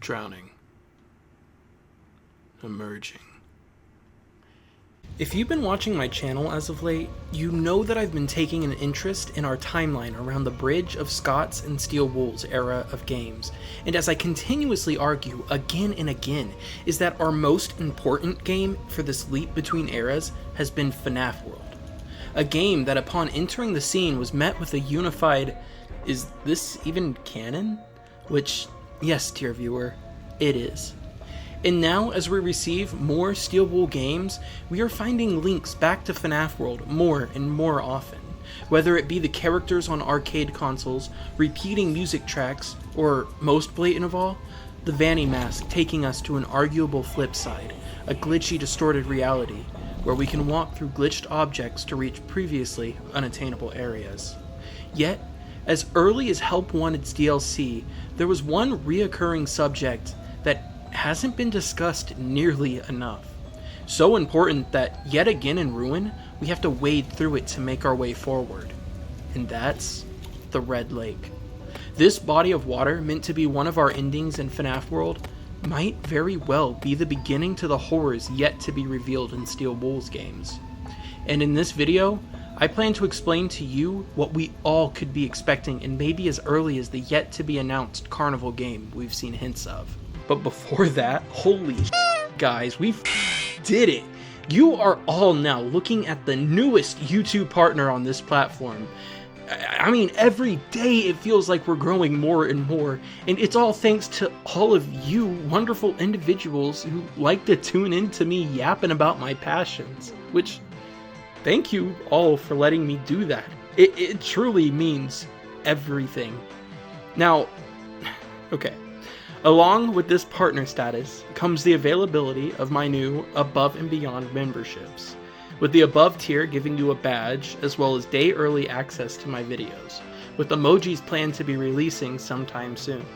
Drowning. Emerging. If you've been watching my channel as of late, you know that I've been taking an interest in our timeline around the Bridge of Scots and Steel Wool's era of games, and as I continuously argue again and again, is that our most important game for this leap between eras has been FNaF World. A game that upon entering the scene was met with a unified, "Is this even canon?" Which, yes dear viewer, it is. And now, as we receive more Steel Wool games, we are finding links back to FNaF World more and more often. Whether it be the characters on arcade consoles, repeating music tracks, or most blatant of all, the Vanny mask taking us to an arguable flip side, a glitchy distorted reality, where we can walk through glitched objects to reach previously unattainable areas. Yet, as early as Help Wanted's DLC, there was one reoccurring subject that hasn't been discussed nearly enough. So important that yet again in Ruin, we have to wade through it to make our way forward. And that's the Red Lake. This body of water, meant to be one of our endings in FNaF World, might very well be the beginning to the horrors yet to be revealed in Steel Wool's games. And in this video, I plan to explain to you what we all could be expecting in maybe as early as the yet to be announced Carnival game we've seen hints of. But before that, holy guys, we did it! You are all now looking at the newest YouTube partner on this platform. I mean, every day it feels like we're growing more and more, and it's all thanks to all of you wonderful individuals who like to tune in to me yapping about my passions, which, thank you all for letting me do that. It truly means everything. Now, okay. Along with this partner status comes the availability of my new Above and Beyond memberships, with the above tier giving you a badge as well as day early access to my videos, with emojis planned to be releasing sometime soon.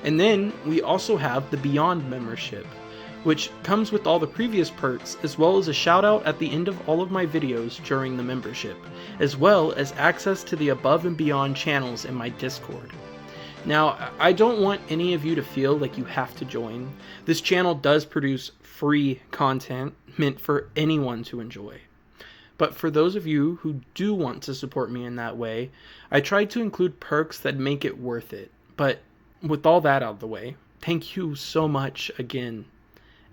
And then we also have the Beyond membership, which comes with all the previous perks as well as a shout out at the end of all of my videos during the membership, as well as access to the Above and Beyond channels in my Discord. Now, I don't want any of you to feel like you have to join. This channel does produce free content meant for anyone to enjoy. But for those of you who do want to support me in that way, I tried to include perks that make it worth it. But with all that out of the way, thank you so much again.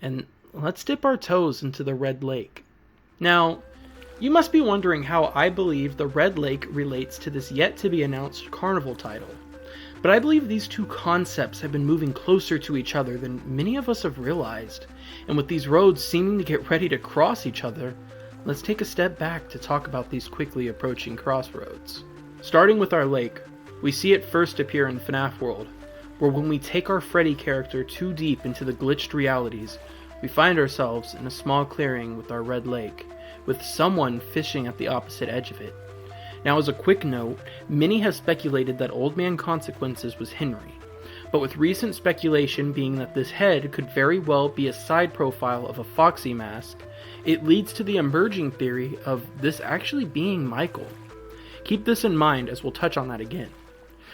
And let's dip our toes into the Red Lake. Now, you must be wondering how I believe the Red Lake relates to this yet to be announced Carnival title. But I believe these two concepts have been moving closer to each other than many of us have realized, and with these roads seeming to get ready to cross each other, let's take a step back to talk about these quickly approaching crossroads. Starting with our lake, we see it first appear in FNaF World, where when we take our Freddy character too deep into the glitched realities, we find ourselves in a small clearing with our Red Lake, with someone fishing at the opposite edge of it. Now, as a quick note, many have speculated that Old Man Consequences was Henry, but with recent speculation being that this head could very well be a side profile of a Foxy mask, it leads to the emerging theory of this actually being Michael. Keep this in mind as we'll touch on that again.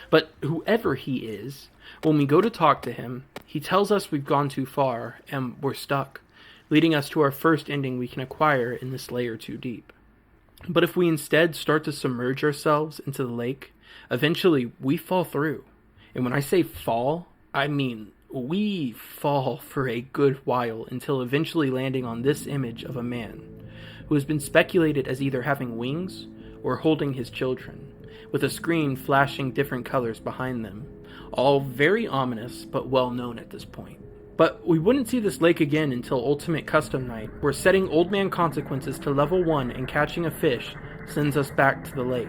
But whoever he is, when we go to talk to him, he tells us we've gone too far and we're stuck, leading us to our first ending we can acquire in this layer too deep. But if we instead start to submerge ourselves into the lake, eventually we fall through. And when I say fall, I mean we fall for a good while until eventually landing on this image of a man who has been speculated as either having wings or holding his children, with a screen flashing different colors behind them, all very ominous but well known at this point. But we wouldn't see this lake again until Ultimate Custom Night, where setting Old Man Consequences to level 1 and catching a fish sends us back to the lake,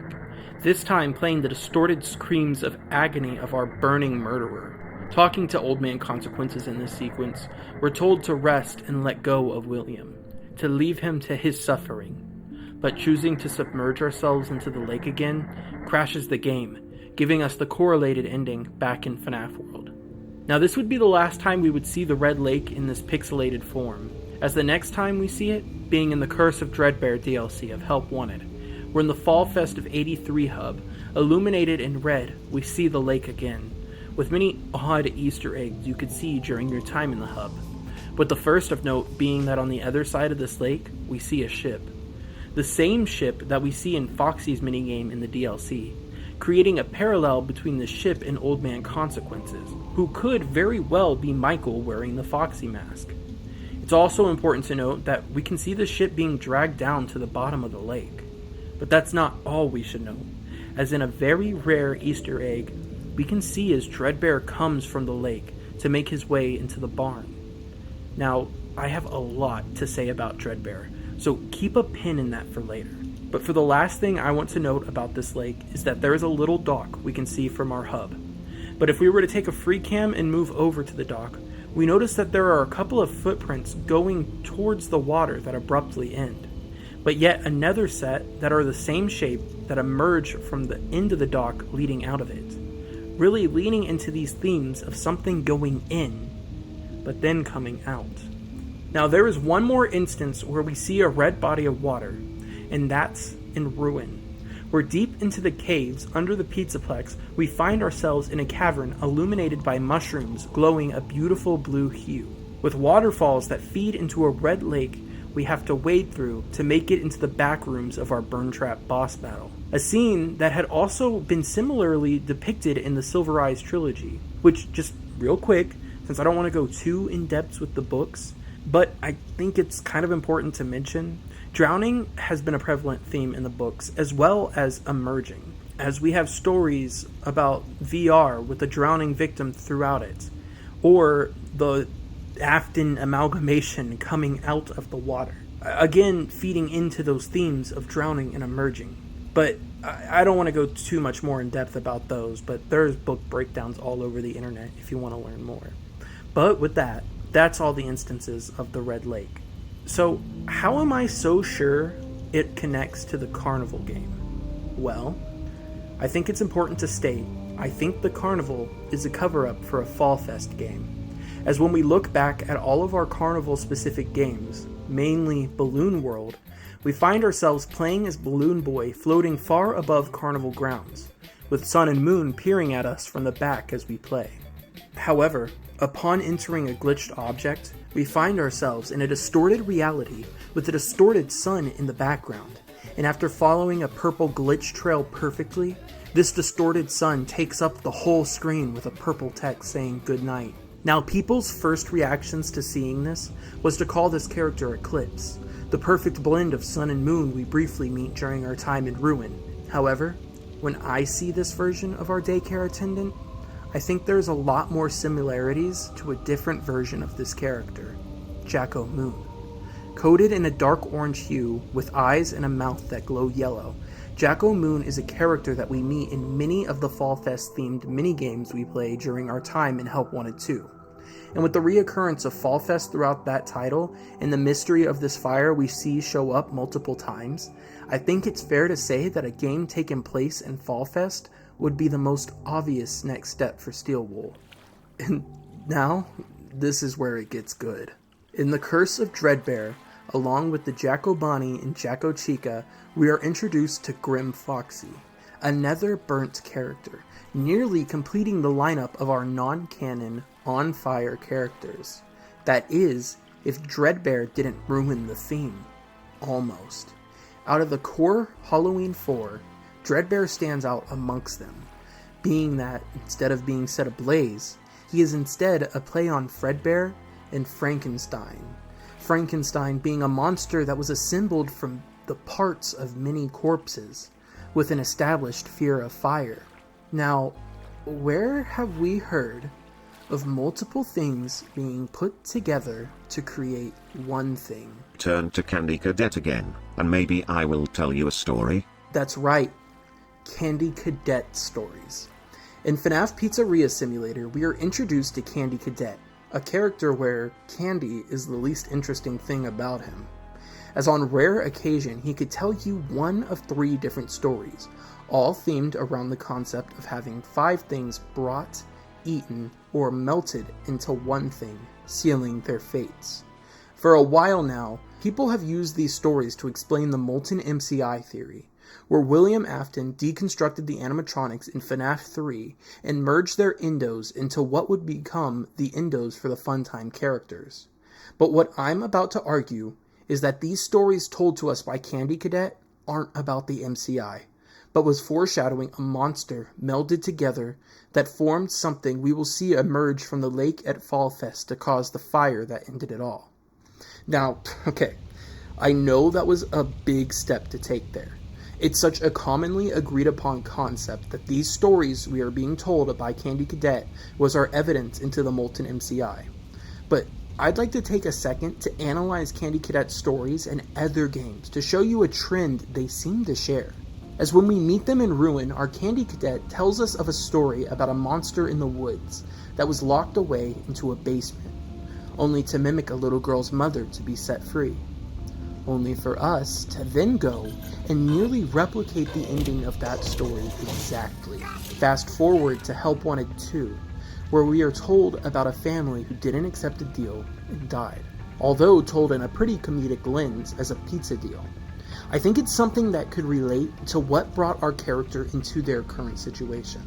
this time playing the distorted screams of agony of our burning murderer. Talking to Old Man Consequences in this sequence, we're told to rest and let go of William, to leave him to his suffering. But choosing to submerge ourselves into the lake again crashes the game, giving us the correlated ending back in FNaF World. Now, this would be the last time we would see the Red Lake in this pixelated form, as the next time we see it being in the Curse of Dreadbear DLC of Help Wanted, where in the Fallfest of '83 hub, illuminated in red, we see the lake again, with many odd Easter eggs you could see during your time in the hub. With the first of note being that on the other side of this lake, we see a ship. The same ship that we see in Foxy's minigame in the DLC, creating a parallel between the ship and Old Man Consequences, who could very well be Michael wearing the Foxy mask. It's also important to note that we can see the ship being dragged down to the bottom of the lake. But that's not all we should know, as in a very rare Easter egg, we can see as Dreadbear comes from the lake to make his way into the barn. Now, I have a lot to say about Dreadbear, so keep a pin in that for later. But for the last thing I want to note about this lake is that there is a little dock we can see from our hub. But if we were to take a free cam and move over to the dock, we notice that there are a couple of footprints going towards the water that abruptly end. But yet another set that are the same shape that emerge from the end of the dock leading out of it, really leaning into these themes of something going in, but then coming out. Now there is one more instance where we see a red body of water, and that's in Ruin. We're deep into the caves under the Pizzaplex. We find ourselves in a cavern illuminated by mushrooms glowing a beautiful blue hue, with waterfalls that feed into a red lake we have to wade through to make it into the back rooms of our Burn Trap boss battle. A scene that had also been similarly depicted in the Silver Eyes trilogy, which, just real quick, since I don't want to go too in-depth with the books, but I think it's kind of important to mention, drowning has been a prevalent theme in the books, as well as emerging, as we have stories about VR with a drowning victim throughout it, or the Afton amalgamation coming out of the water. Again, feeding into those themes of drowning and emerging. But I don't want to go too much more in depth about those, but there's book breakdowns all over the internet if you want to learn more. But with that, that's all the instances of the Red Lake. So, how am I so sure it connects to the Carnival game? Well, I think it's important to state, I think the Carnival is a cover-up for a Fallfest game. As when we look back at all of our Carnival-specific games, mainly Balloon World, we find ourselves playing as Balloon Boy floating far above Carnival grounds, with Sun and Moon peering at us from the back as we play. However, upon entering a glitched object, we find ourselves in a distorted reality with a distorted sun in the background, and after following a purple glitch trail perfectly, this distorted sun takes up the whole screen with a purple text saying goodnight. Now, people's first reactions to seeing this was to call this character Eclipse, the perfect blend of sun and moon we briefly meet during our time in Ruin. However, when I see this version of our daycare attendant, I think there's a lot more similarities to a different version of this character, Jacko Moon. Coated in a dark orange hue with eyes and a mouth that glow yellow, Jacko Moon is a character that we meet in many of the Fallfest themed minigames we play during our time in Help Wanted 2. And with the reoccurrence of Fallfest throughout that title, and the mystery of this fire we see show up multiple times, I think it's fair to say that a game taking place in Fallfest would be the most obvious next step for Steel Wool. And now, this is where it gets good. In The Curse of Dreadbear, along with the Jacko Bonnie and Jacko Chica, we are introduced to Grim Foxy, another burnt character, nearly completing the lineup of our non-canon, on-fire characters. That is, if Dreadbear didn't ruin the theme. Almost. Out of the core Halloween 4, Dreadbear stands out amongst them, being that, instead of being set ablaze, he is instead a play on Fredbear and Frankenstein. Frankenstein being a monster that was assembled from the parts of many corpses, with an established fear of fire. Now, where have we heard of multiple things being put together to create one thing? Turn to Candy Cadet again, and maybe I will tell you a story. That's right, Candy Cadet stories. In FNaF Pizzeria Simulator, we are introduced to Candy Cadet, a character where Candy is the least interesting thing about him, as on rare occasion he could tell you one of 3 different stories, all themed around the concept of having 5 things brought, eaten, or melted into one thing, sealing their fates. For a while now, people have used these stories to explain the molten MCI theory, where William Afton deconstructed the animatronics in FNaF 3 and merged their endos into what would become the endos for the Funtime characters. But what I'm about to argue is that these stories told to us by Candy Cadet aren't about the MCI, but was foreshadowing a monster melded together that formed something we will see emerge from the lake at Fallfest to cause the fire that ended it all. Now, okay, I know that was a big step to take there. It's such a commonly agreed upon concept that these stories we are being told by Candy Cadet was our evidence into the molten MCI. But I'd like to take a second to analyze Candy Cadet's stories and other games to show you a trend they seem to share. As when we meet them in Ruin, our Candy Cadet tells us of a story about a monster in the woods that was locked away into a basement, only to mimic a little girl's mother to be set free. Only for us to then go and nearly replicate the ending of that story exactly. Fast forward to Help Wanted 2, where we are told about a family who didn't accept a deal and died, although told in a pretty comedic lens as a pizza deal. I think it's something that could relate to what brought our character into their current situation,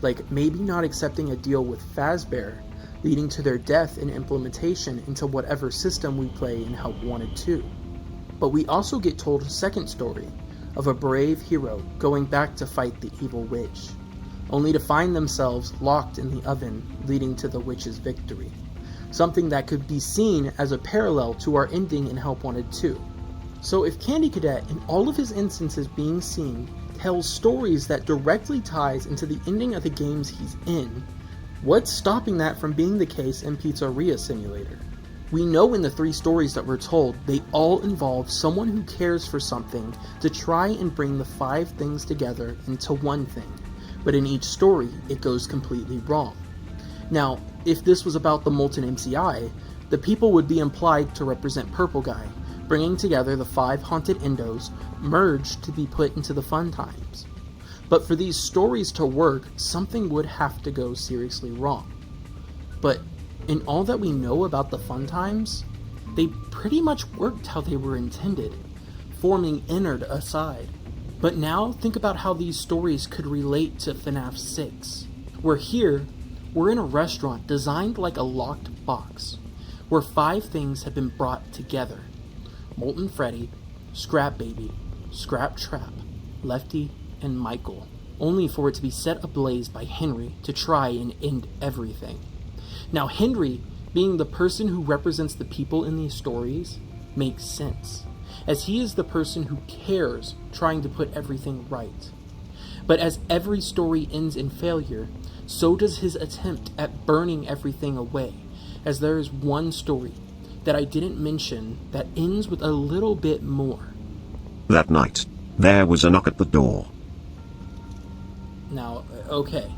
like maybe not accepting a deal with Fazbear, leading to their death and implementation into whatever system we play in Help Wanted 2. But we also get told a second story of a brave hero going back to fight the evil witch, only to find themselves locked in the oven, leading to the witch's victory. Something that could be seen as a parallel to our ending in Help Wanted 2. So if Candy Cadet, in all of his instances being seen, tells stories that directly ties into the ending of the games he's in, what's stopping that from being the case in Pizzeria Simulator? We know in the 3 stories that we're told, they all involve someone who cares for something to try and bring the 5 things together into one thing, but in each story, it goes completely wrong. Now, if this was about the Molten MCI, the people would be implied to represent Purple Guy, bringing together the 5 haunted endos, merged to be put into the fun times. But for these stories to work, something would have to go seriously wrong. But in all that we know about the fun times, they pretty much worked how they were intended, forming Innard aside. But now think about how these stories could relate to FNaF 6, where here, we're in a restaurant designed like a locked box, where 5 things have been brought together. Molten Freddy, Scrap Baby, Scrap Trap, Lefty, and Michael, only for it to be set ablaze by Henry to try and end everything. Now Henry, being the person who represents the people in these stories, makes sense, as he is the person who cares, trying to put everything right. But as every story ends in failure, so does his attempt at burning everything away, as there is one story that I didn't mention that ends with a little bit more. That night, there was a knock at the door. Now, okay,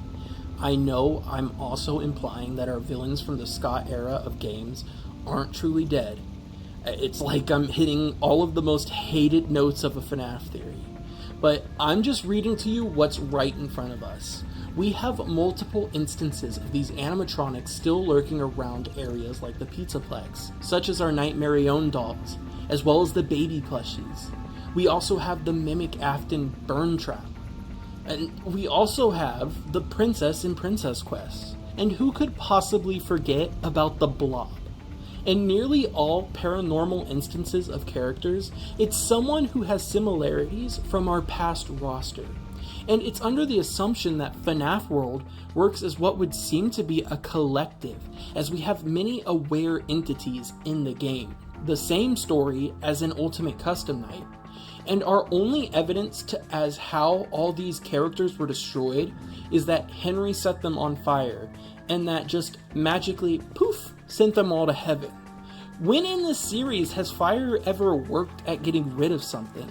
I know I'm also implying that our villains from the Scott era of games aren't truly dead. It's like I'm hitting all of the most hated notes of a FNaF theory. But I'm just reading to you what's right in front of us. We have multiple instances of these animatronics still lurking around areas like the Pizzaplex, such as our Nightmare Own dolls, as well as the baby plushies. We also have the Mimic Afton Burn Trap. And we also have the Princess in Princess Quest. And who could possibly forget about the Blob? In nearly all paranormal instances of characters, it's someone who has similarities from our past roster. And it's under the assumption that FNaF World works as what would seem to be a collective, as we have many aware entities in the game. The same story as in Ultimate Custom Night. And our only evidence as how all these characters were destroyed is that Henry set them on fire, and that just magically, poof, sent them all to heaven. When in this series has fire ever worked at getting rid of something?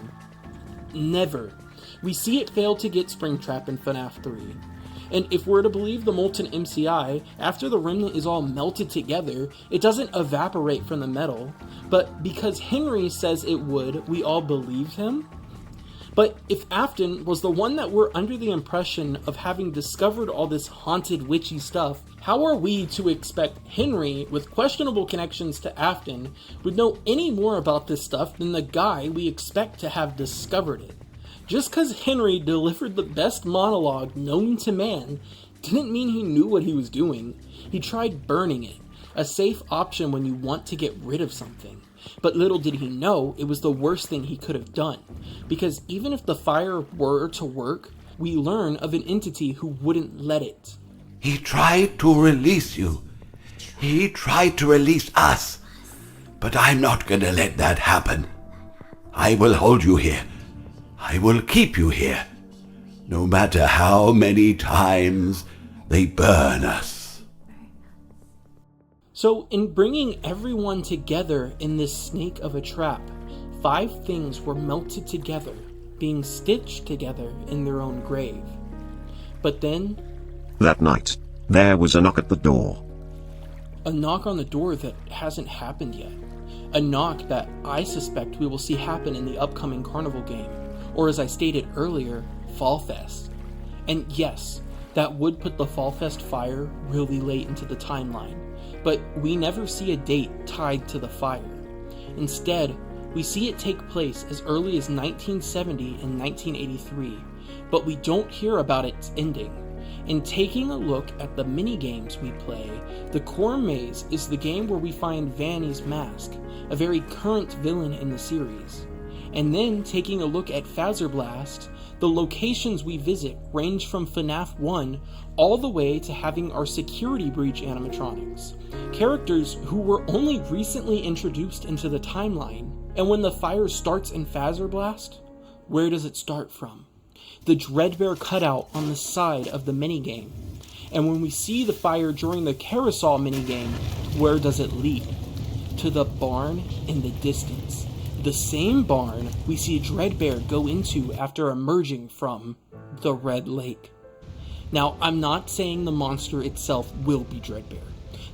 Never. We see it fail to get Springtrap in FNaF 3. And if we're to believe the Molten MCI, after the remnant is all melted together, it doesn't evaporate from the metal. But because Henry says it would, we all believe him? But if Afton was the one that we're under the impression of having discovered all this haunted witchy stuff, how are we to expect Henry, with questionable connections to Afton, would know any more about this stuff than the guy we expect to have discovered it? Just because Henry delivered the best monologue known to man didn't mean he knew what he was doing. He tried burning it, a safe option when you want to get rid of something. But little did he know it was the worst thing he could have done, because even if the fire were to work, we learn of an entity who wouldn't let it. He tried to release you. He tried to release us. But I'm not gonna let that happen. I will hold you here. I will keep you here, no matter how many times they burn us. So, in bringing everyone together in this snake of a trap, 5 things were melted together, being stitched together in their own grave. But then, that night, there was a knock at the door. a knock on the door that hasn't happened yet. A knock that I suspect we will see happen in the upcoming Carnival game, or as I stated earlier, Fallfest. And yes, that would put the Fallfest fire really late into the timeline, but we never see a date tied to the fire. Instead, we see it take place as early as 1970 and 1983, but we don't hear about its ending. In taking a look at the mini-games we play, the Core Maze is the game where we find Vanny's mask, a very current villain in the series. And then taking a look at Blast, the locations we visit range from FNaF 1 all the way to having our security breach animatronics, characters who were only recently introduced into the timeline. And when the fire starts in Blast, where does it start from? The Dreadbear cutout on the side of the minigame. And when we see the fire during the carousel minigame, where does it lead? To the barn in the distance. The same barn we see Dreadbear go into after emerging from the Red Lake. Now, I'm not saying the monster itself will be Dreadbear,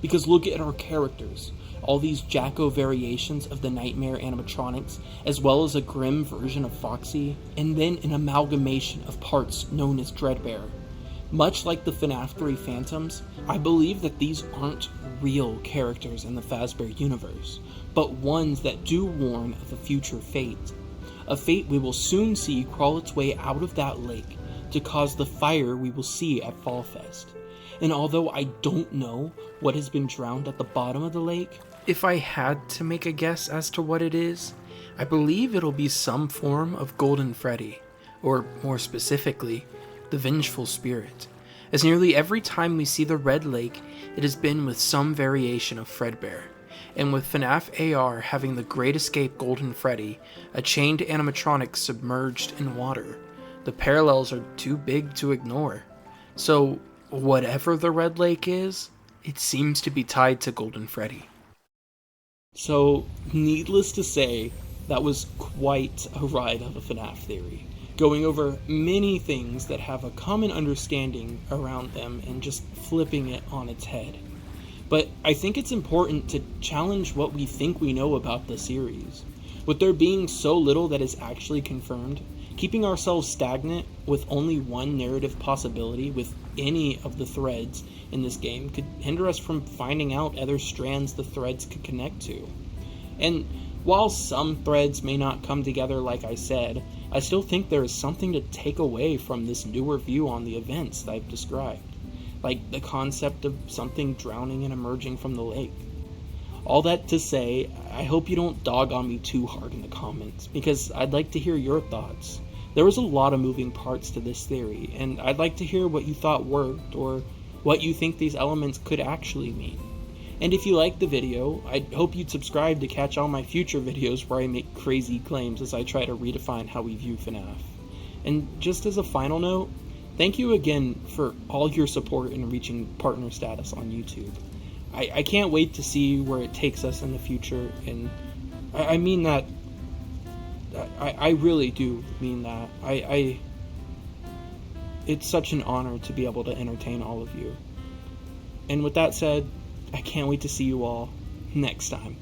because look at our characters. All these Jacko variations of the Nightmare animatronics, as well as a grim version of Foxy, and then an amalgamation of parts known as Dreadbear. Much like the FNaF 3 Phantoms, I believe that these aren't real characters in the Fazbear universe, but ones that do warn of a future fate. A fate we will soon see crawl its way out of that lake to cause the fire we will see at Fallfest. And although I don't know what has been drowned at the bottom of the lake, if I had to make a guess as to what it is, I believe it'll be some form of Golden Freddy, or more specifically, the Vengeful Spirit, as nearly every time we see the Red Lake, it has been with some variation of Fredbear, and with FNaF AR having the Great Escape Golden Freddy, a chained animatronic submerged in water, the parallels are too big to ignore. So, whatever the Red Lake is, it seems to be tied to Golden Freddy. So, needless to say, that was quite a ride of a FNaF theory, going over many things that have a common understanding around them and just flipping it on its head. But I think it's important to challenge what we think we know about the series. With there being so little that is actually confirmed, keeping ourselves stagnant with only one narrative possibility with any of the threads in this game could hinder us from finding out other strands the threads could connect to. And while some threads may not come together like I said, I still think there is something to take away from this newer view on the events that I've described, like the concept of something drowning and emerging from the lake. All that to say, I hope you don't dog on me too hard in the comments, because I'd like to hear your thoughts. There was a lot of moving parts to this theory, and I'd like to hear what you thought worked, or what you think these elements could actually mean. And if you liked the video, I hope you'd subscribe to catch all my future videos where I make crazy claims as I try to redefine how we view FNaF. And just as a final note, thank you again for all your support in reaching partner status on YouTube. I can't wait to see where it takes us in the future, and I mean that, I really do mean that. It's such an honor to be able to entertain all of you. And with that said, I can't wait to see you all next time.